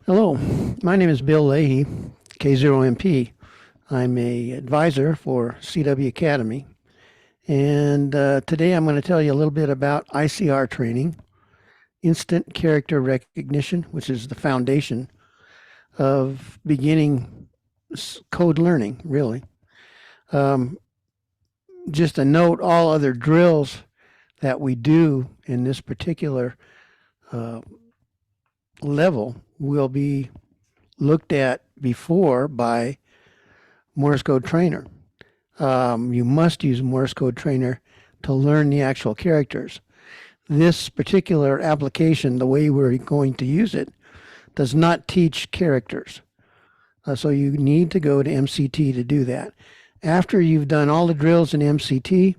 Hello, my name is Bill Leahy, K0MP. I'm a advisor for CW Academy, and today I'm going to tell you a little bit about ICR training, instant character recognition, which is the foundation of beginning code learning, really. Um, just a note, all other drills that we do in this particular uh, level will be looked at before by Morse Code Trainer. You must use Morse Code Trainer to learn the actual characters. This particular application, the way we're going to use it, does not teach characters. So you need to go to MCT to do that. After you've done all the drills in MCT,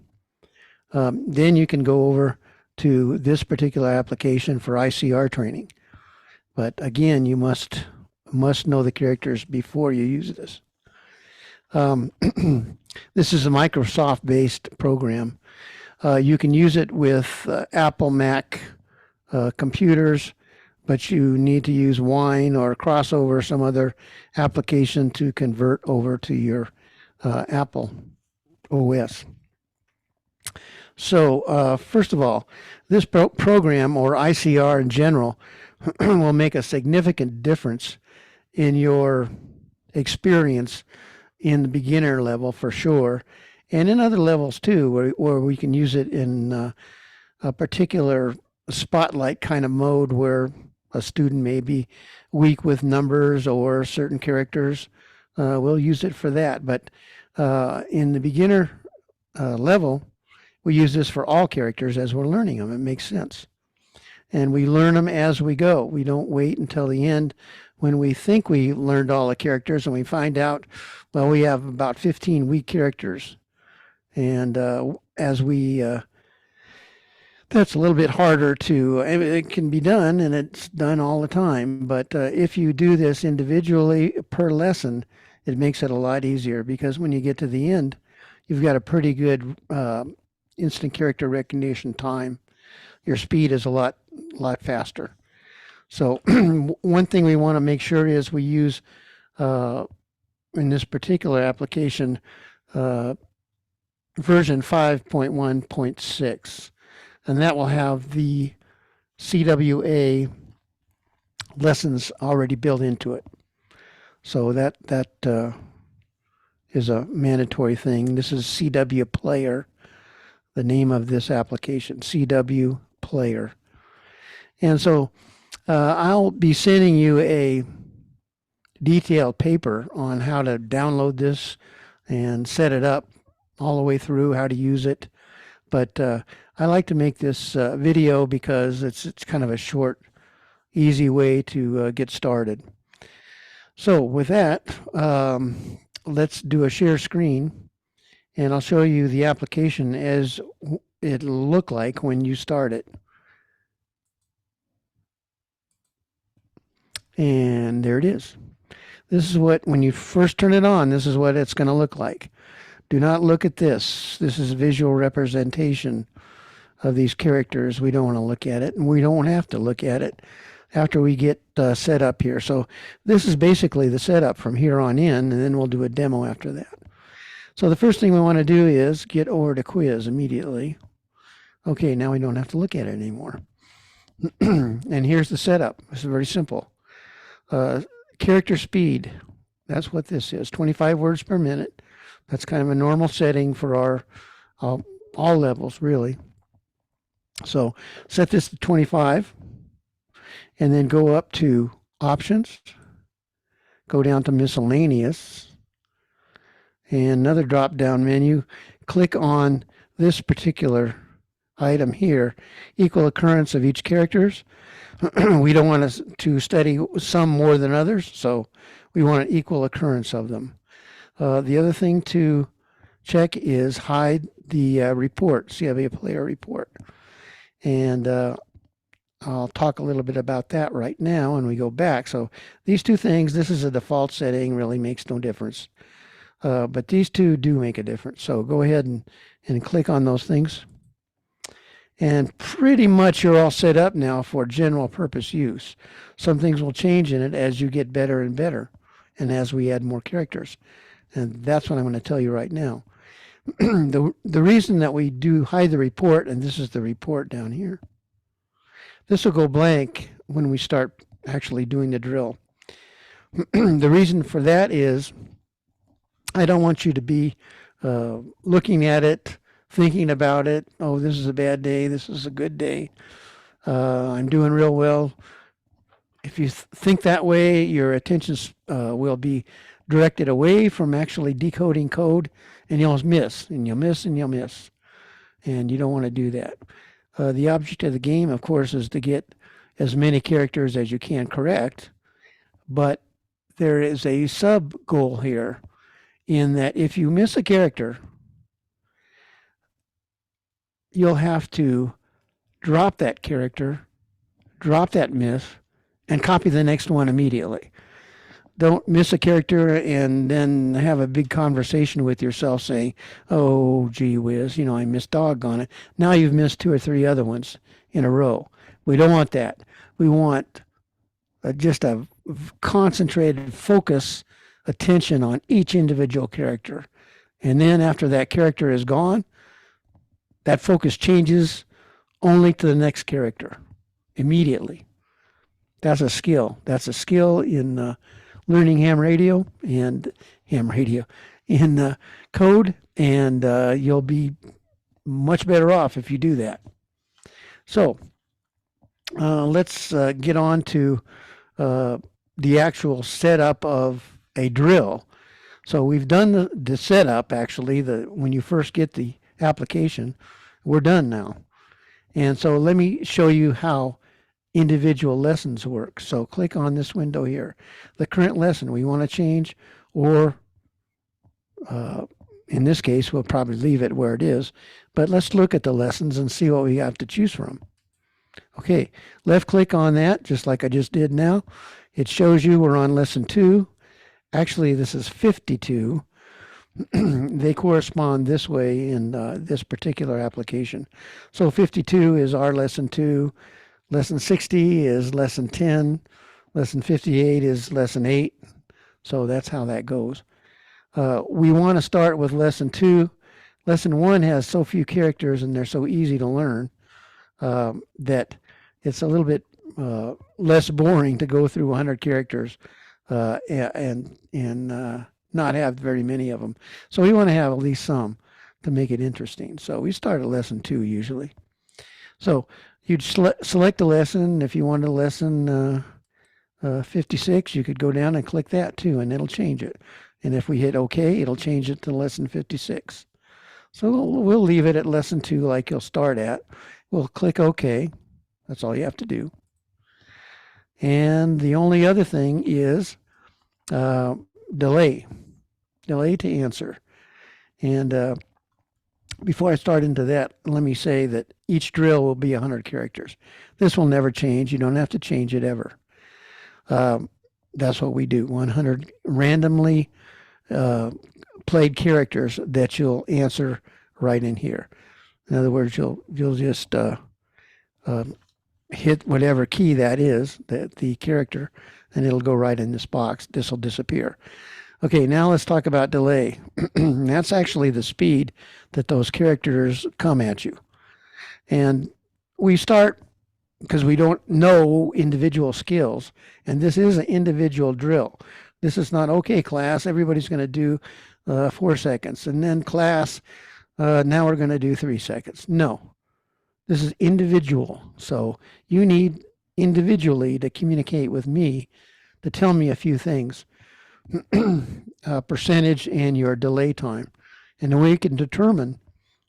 then you can go over to this particular application for ICR training. But again, you must know the characters before you use this. This is a Microsoft-based program. You can use it with Apple Mac computers, but you need to use Wine or Crossover or some other application to convert over to your Apple OS. So first of all, this program, or ICR in general, will make a significant difference in your experience in the beginner level for sure, and in other levels too, where we can use it in a particular spotlight kind of mode where a student may be weak with numbers or certain characters. We'll use it for that. But in the beginner level, we use this for all characters as we're learning them. It makes sense. And we learn them as we go. We don't wait until the end when we think we learned all the characters and we find out, well, we have about 15 weak characters. And as we, that's a little bit harder to, it can be done and it's done all the time. But if you do this individually per lesson, it makes it a lot easier because when you get to the end, you've got a pretty good instant character recognition time. Your speed is a lot faster. So one thing we want to make sure is we use in this particular application version 5.1.6, and that will have the CWA lessons already built into it. So that is a mandatory thing. This is CW Player, the name of this application, CW Player. And so I'll be sending you a detailed paper on how to download this and set it up all the way through, how to use it. But I like to make this video because it's kind of a short, easy way to get started. So with that, let's do a share screen, and I'll show you the application as it'll look like when you start it. And there it is. This is what, when you first turn it on, this is what it's going to look like. Do not look at this. This is visual representation of these characters. We don't want to look at it, and we don't have to look at it after we get set up here. So this is basically the setup from here on in, and then we'll do a demo after that. So the first thing we want to do is get over to quiz immediately. Okay, now we don't have to look at it anymore. And here's the setup. This is very simple. Character speed, that's what this is, 25 words per minute. That's kind of a normal setting for our all levels, really. So set this to 25, and then go up to Options, go down to Miscellaneous, and another drop-down menu. Click on this particular item here, equal occurrence of each characters. We don't want to study some more than others, so we want an equal occurrence of them. The other thing to check is hide the report, CW Player report. And I'll talk a little bit about that right now when we go back. So these two things, this is a default setting, really makes no difference. But these two do make a difference. So go ahead and click on those things. And pretty much you're all set up now for general purpose use. Some things will change in it as you get better and better and as we add more characters. And that's what I'm going to tell you right now. The reason that we do hide the report, and this is the report down here, this will go blank when we start actually doing the drill. The reason for that is I don't want you to be looking at it, thinking about it. Oh, this is a bad day. This is a good day. I'm doing real well. If you think that way, your attention will be directed away from actually decoding code, and you'll miss, and you'll miss, and you'll miss. And you don't want to do that. The object of the game, of course, is to get as many characters as you can correct, but there is a sub goal here in that if you miss a character, you'll have to drop that character, drop that miss, and copy the next one immediately. Don't miss a character and then have a big conversation with yourself saying, oh, gee whiz, I missed doggone it. Now you've missed 2 or 3 other ones in a row. We don't want that. We want just a concentrated focus attention on each individual character. And then after that character is gone, that focus changes only to the next character immediately. That's a skill. That's a skill in learning ham radio in code, and you'll be much better off if you do that. So let's get on to the actual setup of a drill. So we've done the setup, actually, when you first get the application. We're done now. And so let me show you how individual lessons work. So click on this window here. The current lesson we want to change, or in this case, we'll probably leave it where it is. But let's look at the lessons and see what we have to choose from. Okay, left click on that, just like I just did now. It shows you we're on lesson 2. Actually, this is 52. They correspond this way in this particular application. So 52 is our lesson 2. Lesson 60 is lesson 10. Lesson 58 is lesson 8. So that's how that goes. We want to start with lesson 2. Lesson 1 has so few characters and they're so easy to learn that it's a little bit less boring to go through 100 characters and not have very many of them. So we want to have at least some to make it interesting. So we start at lesson 2 usually. So you'd select a lesson. If you wanted a lesson 56, you could go down and click that too, and it'll change it. And if we hit OK, it'll change it to lesson 56. So we'll leave it at lesson 2 like you'll start at. We'll click OK. That's all you have to do. And the only other thing is delay to answer. And before I start into that, let me say that each drill will be 100 characters. This will never change. You don't have to change it ever. That's what we do. 100 randomly played characters that you'll answer right in here. In other words, you'll just hit whatever key that is, the character, and it'll go right in this box. This will disappear. Okay, now let's talk about delay. That's actually the speed that those characters come at you. And we start because we don't know individual skills, and this is an individual drill. This is not, okay, class, everybody's going to do 4 seconds, and then class, now we're going to do 3 seconds. No, this is individual. So you need individually to communicate with me to tell me a few things. Percentage and your delay time. And then we can determine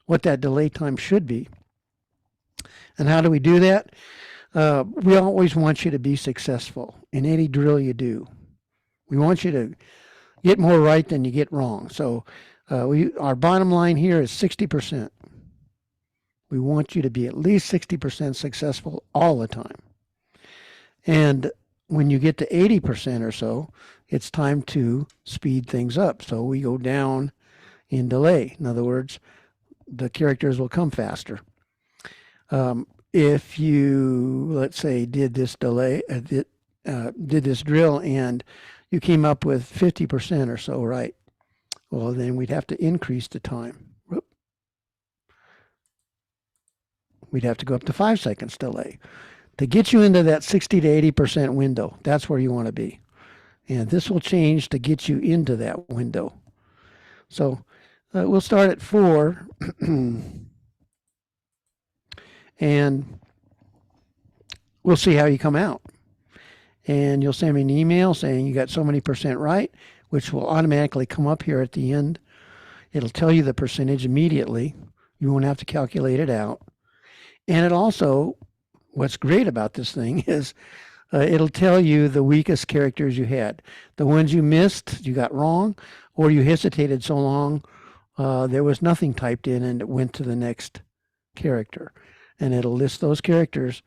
what that delay time should be. And how do we do that? We always want you to be successful in any drill you do. We want you to get more right than you get wrong. So our bottom line here is 60%. We want you to be at least 60% successful all the time. And when you get to 80% or so, it's time to speed things up. So we go down in delay. In other words, the characters will come faster. If you, let's say, did this did this drill and you came up with 50% or so right, well, then we'd have to increase the time. We'd have to go up to 5 seconds delay to get you into that 60 to 80% window. That's where you want to be. And this will change to get you into that window. So we'll start at 4 and we'll see how you come out. And you'll send me an email saying you got so many percent right, which will automatically come up here at the end. It'll tell you the percentage immediately. You won't have to calculate it out. And it also, what's great about this thing is it'll tell you the weakest characters you had. The ones you missed, you got wrong, or you hesitated so long, there was nothing typed in and it went to the next character. And it'll list those characters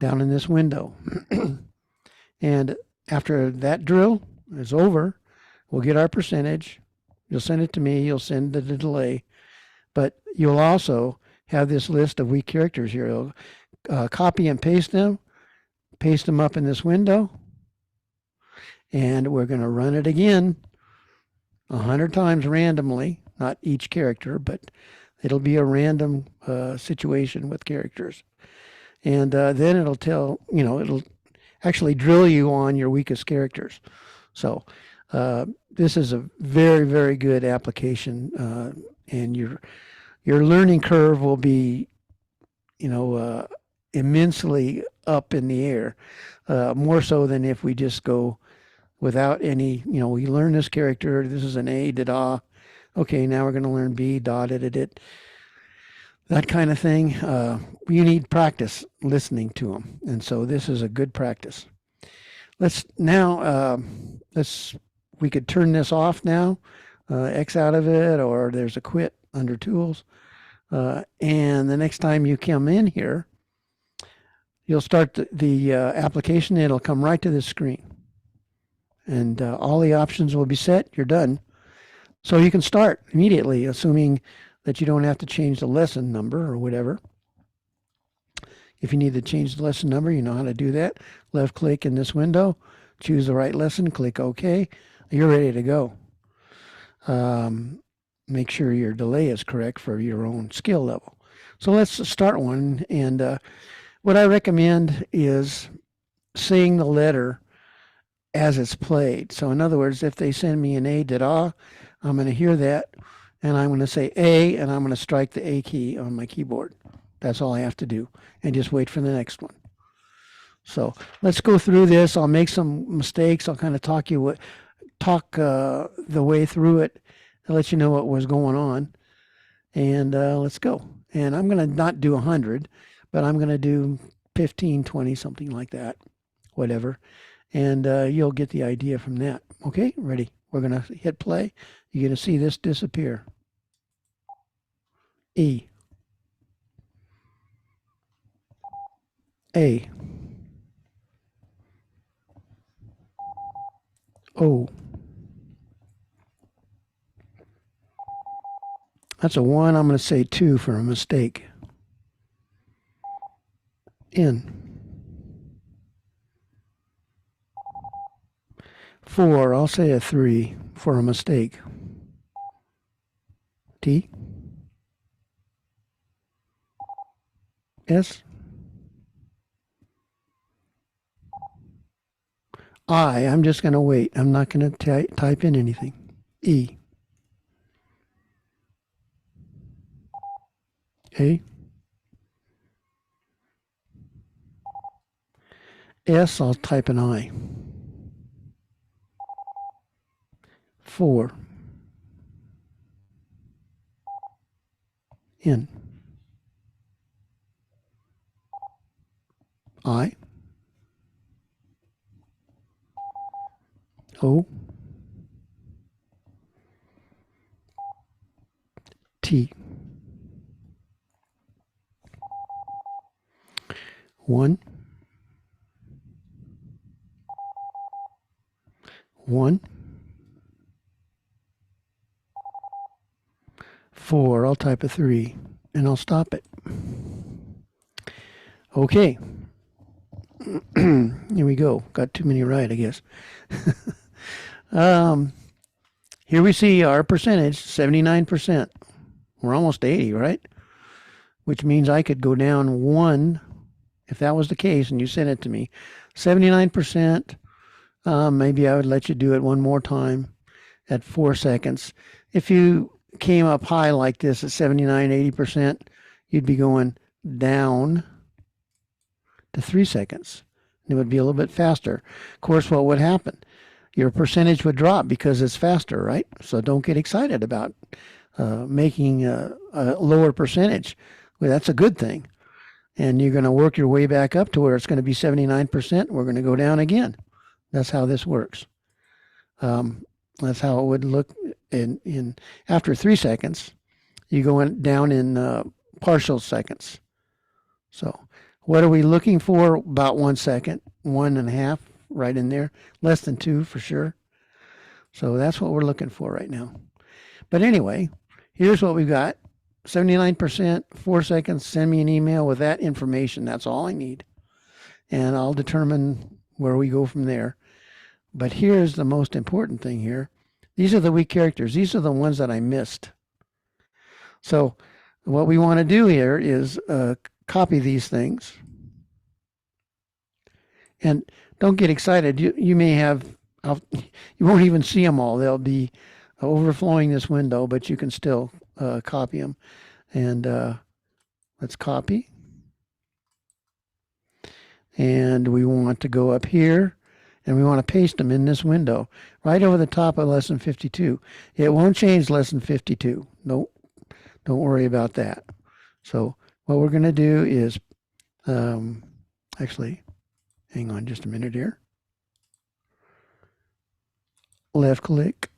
down in this window. And after that drill is over, we'll get our percentage. You'll send it to me. You'll send the delay. But you'll also have this list of weak characters here. You'll copy and paste them up in this window. And we're going to run it again 100 times randomly, not each character, but it'll be a random situation with characters. And then it'll tell, it'll actually drill you on your weakest characters. So this is a very, very good application, and your learning curve will be, immensely up in the air, more so than if we just go without any, we learn this character, this is an A, da-da, okay, now we're going to learn B, da, da, da, da, that kind of thing. You need practice listening to them. And so this is a good practice. We could turn this off now, X out of it, or there's a quit under tools. And the next time you come in here, you'll start the application. It'll come right to this screen. And all the options will be set. You're done. So you can start immediately, assuming that you don't have to change the lesson number or whatever. If you need to change the lesson number, you know how to do that. Left click in this window, choose the right lesson, click OK. You're ready to go. Make sure your delay is correct for your own skill level. So let's start one. And what I recommend is saying the letter as it's played. So in other words, if they send me an A, da-da, I'm going to hear that. And I'm going to say A, and I'm going to strike the A key on my keyboard. That's all I have to do. And just wait for the next one. So let's go through this. I'll make some mistakes. I'll kind of talk the way through it and let you know what was going on. And let's go. And I'm going to not do 100, but I'm going to do 15, 20, something like that, whatever. And you'll get the idea from that. Okay, ready? We're going to hit play. You're going to see this disappear. E. A. O. That's a 1. I'm going to say 2 for a mistake. N. 4. I'll say a 3 for a mistake. T. S. I'm just going to wait. I'm not going to type in anything. E. A. S, I'll type an I. 4. N. I. O. T. 1. 1. 4. I'll type a 3 and I'll stop it. Okay, here we go. Got too many right, I guess. um, Here we see our percentage, 79%. We're almost 80, right? Which means I could go down one, if that was the case, and you sent it to me. 79%, maybe I would let you do it one more time at 4 seconds. If you came up high like this at 79, 80%, you'd be going down to 3 seconds. It would be a little bit faster. Of course, what would happen? Your percentage would drop because it's faster, right? So don't get excited about making a lower percentage. Well, that's a good thing. And you're going to work your way back up to where it's going to be 79%. We're going to go down again. That's how this works. That's how it would look in after 3 seconds. You go down in partial seconds. So what are we looking for? About 1 second, 1.5, right in there. Less than 2 for sure. So that's what we're looking for right now. But anyway, here's what we've got. 79%, 4 seconds. Send me an email with that information. That's all I need. And I'll determine where we go from there. But here's the most important thing here. These are the weak characters. These are the ones that I missed. So what we want to do here is copy these things. And don't get excited. You may have, you won't even see them all. They'll be overflowing this window, but you can still copy them. And let's copy. And we want to go up here and we want to paste them in this window right over the top of lesson 52. It won't change lesson 52. Nope. Don't worry about that. So what we're going to do is actually, hang on just a minute here. Left click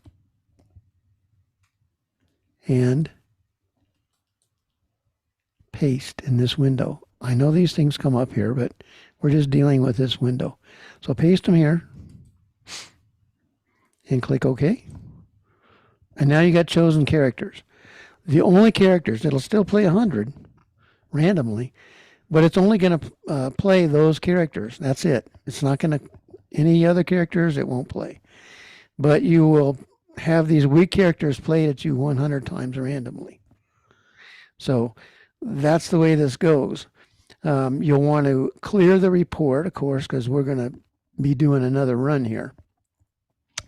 and paste in this window. I know these things come up here, but we're just dealing with this window. So paste them here and click OK. And now you got chosen characters. The only characters, it'll still play 100 randomly, but it's only going to play those characters. That's it. It's not going to, any other characters, it won't play. But you will have these weak characters played at you 100 times randomly. So that's the way this goes. You'll want to clear the report, of course, because we're going to be doing another run here.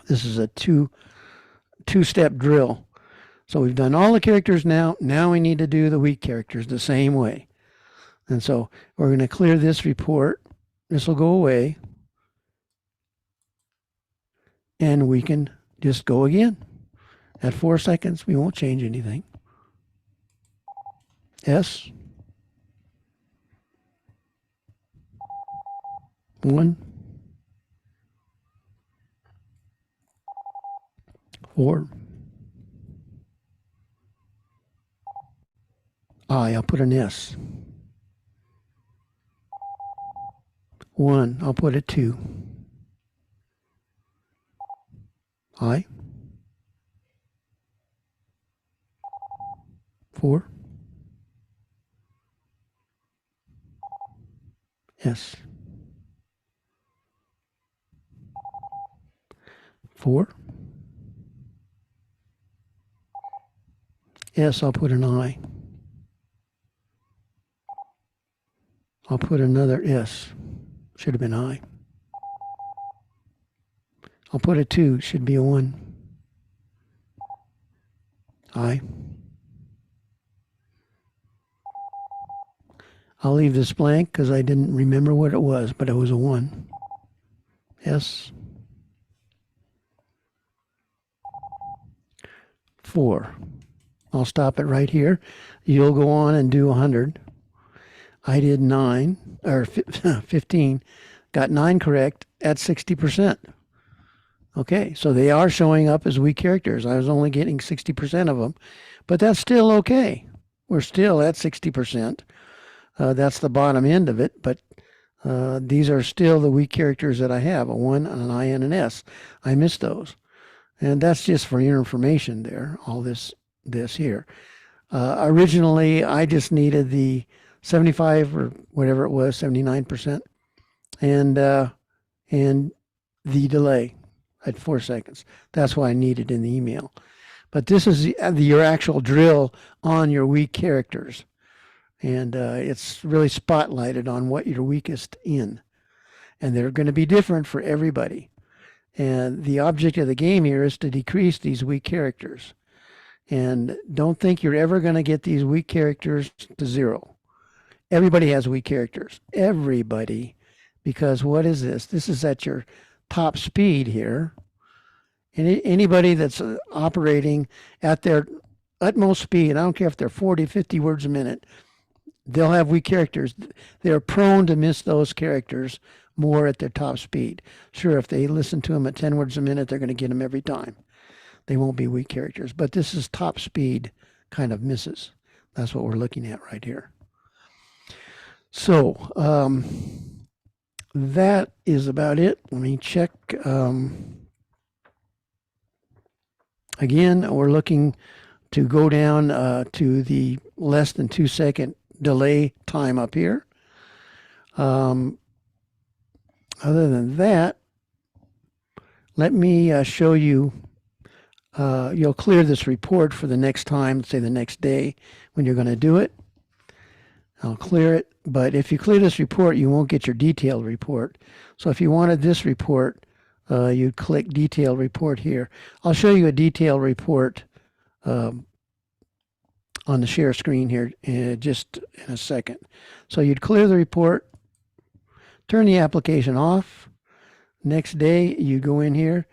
This is a two-step drill. So we've done all the characters now. Now we need to do the weak characters the same way. And so we're going to clear this report. This will go away. And we can just go again. At 4 seconds, we won't change anything. S. 1. 4. I'll put an S. 1, I'll put a 2. 4. S. 4. S, I'll put an I. I'll put another S. Should have been I. I'll put a 2. Should be a 1. I. I'll leave this blank because I didn't remember what it was, but it was a 1. S. 4. I'll stop it right here. You'll go on and do 100. I did 9, or 15. Got 9 correct at 60%. Okay, so they are showing up as weak characters. I was only getting 60% of them, but that's still okay. We're still at 60%. That's the bottom end of it, but these are still the weak characters that I have, a 1, an I, and an S. I missed those. And that's just for your information there, all this here. Originally, I just needed the 75 or whatever it was, 79%, and and the delay at 4 seconds. That's why I need it in the email. But this is your actual drill on your weak characters. And it's really spotlighted on what you're weakest in. And they're going to be different for everybody. And the object of the game here is to decrease these weak characters. And don't think you're ever going to get these weak characters to 0. Everybody has weak characters. Everybody. Because what is this? This is at your top speed here. Anybody that's operating at their utmost speed, I don't care if they're 40, 50 words a minute, they'll have weak characters. They're prone to miss those characters more at their top speed. Sure, if they listen to them at 10 words a minute, they're going to get them every time. They won't be weak characters. But this is top speed kind of misses. That's what we're looking at right here. So that is about it. Let me check. Again, we're looking to go down to the less than 2 second delay time up here. Other than that, let me show you. You'll clear this report for the next time, say the next day when you're going to do it. I'll clear it, but if you clear this report, you won't get your detailed report. So if you wanted this report, you'd click detailed report here. I'll show you a detailed report on the share screen here just in a second. So you'd clear the report, turn the application off. Next day, you go in here.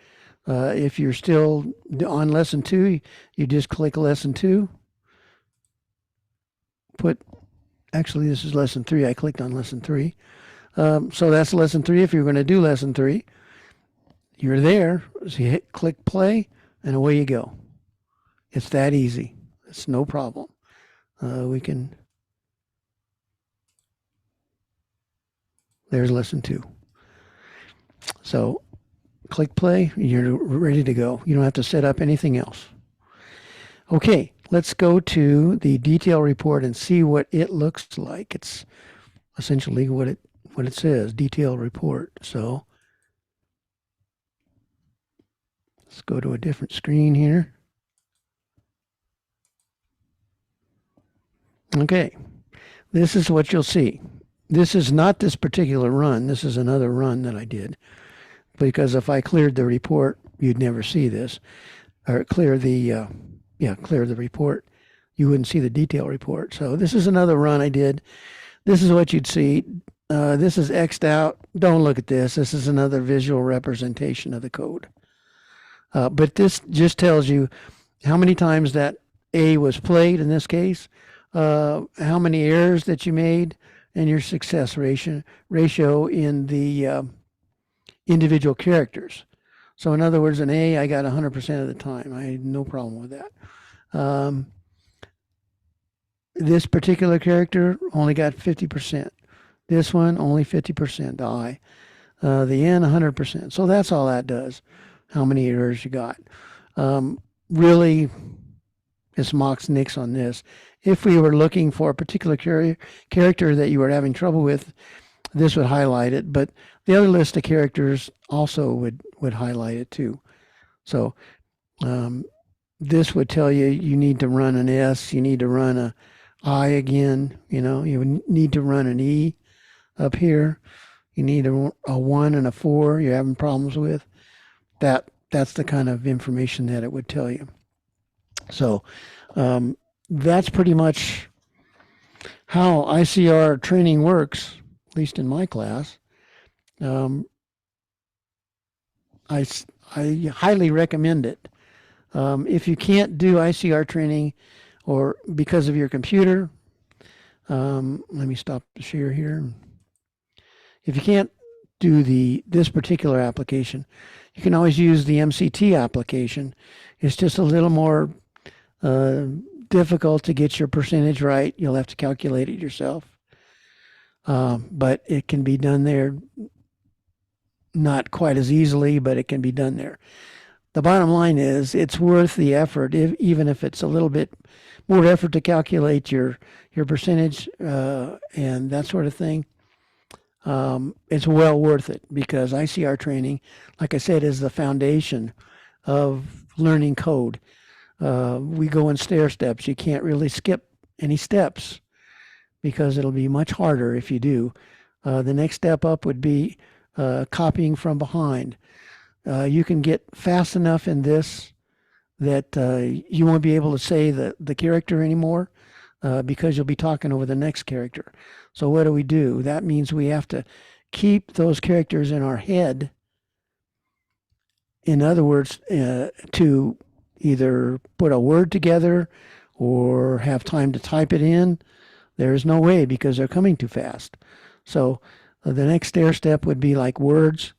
If you're still on lesson 2, you just click lesson 2. Actually, this is lesson 3. I clicked on lesson 3. So that's lesson 3. If you're going to do lesson 3, you're there. So you click play, and away you go. It's that easy. It's no problem. There's lesson 2. So click play, you're ready to go. You don't have to set up anything else. Okay, let's go to the detail report and see what it looks like. It's essentially what it says, detail report. So let's go to a different screen here. Okay, this is what you'll see. This is not this particular run. This is another run that I did. Because if I cleared the report, you'd never see this. Or clear the report, you wouldn't see the detail report. So this is another run I did. This is what you'd see. This is X'd out. Don't look at this. This is another visual representation of the code. But this just tells you how many times that A was played in this case, how many errors that you made, and your success ratio in the individual characters. So in other words, an A, I got 100% of the time. I had no problem with that. This particular character only got 50%. This one, only 50%, the I. The N, 100%. So that's all that does, how many errors you got. Really, it's Mox Nix on this. If we were looking for a particular character that you were having trouble with, this would highlight it, but the other list of characters also would highlight it too. So this would tell you you need to run an S, you need to run a I again, you need to run an E up here. You need a 1 and a 4 you're having problems with. That's the kind of information that it would tell you. So that's pretty much how ICR training works, at least in my class. I highly recommend it. If you can't do ICR training or because of your computer, let me stop the share here. If you can't do this particular application, you can always use the MCT application. It's just a little more difficult to get your percentage right. You'll have to calculate it yourself. But it can be done there, not quite as easily, but it can be done there. the bottom line is it's worth the effort, even if it's a little bit more effort to calculate your percentage and that sort of thing. It's well worth it because ICR training, like I said, is the foundation of learning code. We go in stair steps. You can't really skip any steps because it'll be much harder if you do. The next step up would be copying from behind. You can get fast enough in this that you won't be able to say the character anymore because you'll be talking over the next character. So what do? That means we have to keep those characters in our head. In other words, to either put a word together or have time to type it in, there is no way because they're coming too fast. So the next stair step would be like words,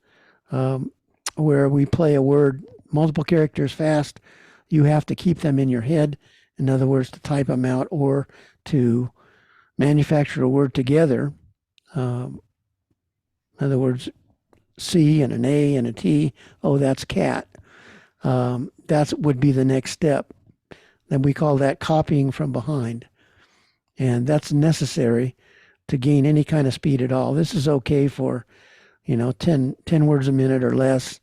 where we play a word multiple characters fast. You have to keep them in your head. In other words, to type them out or to manufacture a word together. In other words, C and an A and a T. Oh, that's cat. That would be the next step. Then we call that copying from behind. And that's necessary to gain any kind of speed at all. This is okay for, 10 words a minute or less.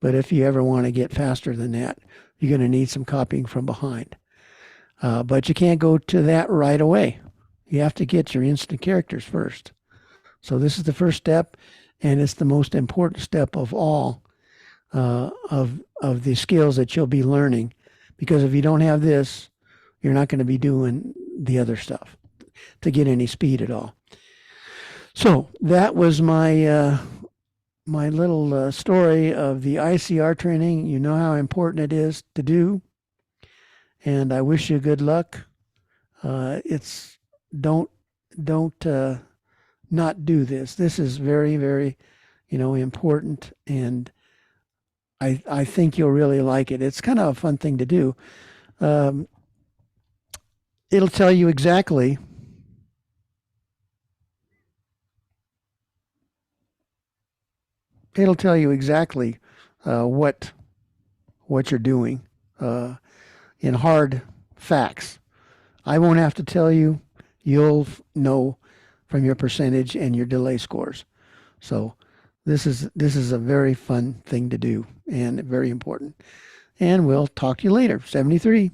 But if you ever want to get faster than that, you're going to need some copying from behind. But you can't go to that right away. You have to get your instant characters first. So this is the first step, and it's the most important step of all of the skills that you'll be learning. Because if you don't have this, you're not going to be doing the other stuff to get any speed at all. So that was my my little story of the ICR training. You know how important it is to do, and I wish you good luck. It's don't not do this. This is very, very, important, and I think you'll really like it. It's kind of a fun thing to do. It'll tell you exactly what you're doing in hard facts. I won't have to tell you. You'll know from your percentage and your delay scores. So this is a very fun thing to do and very important. And we'll talk to you later. 73.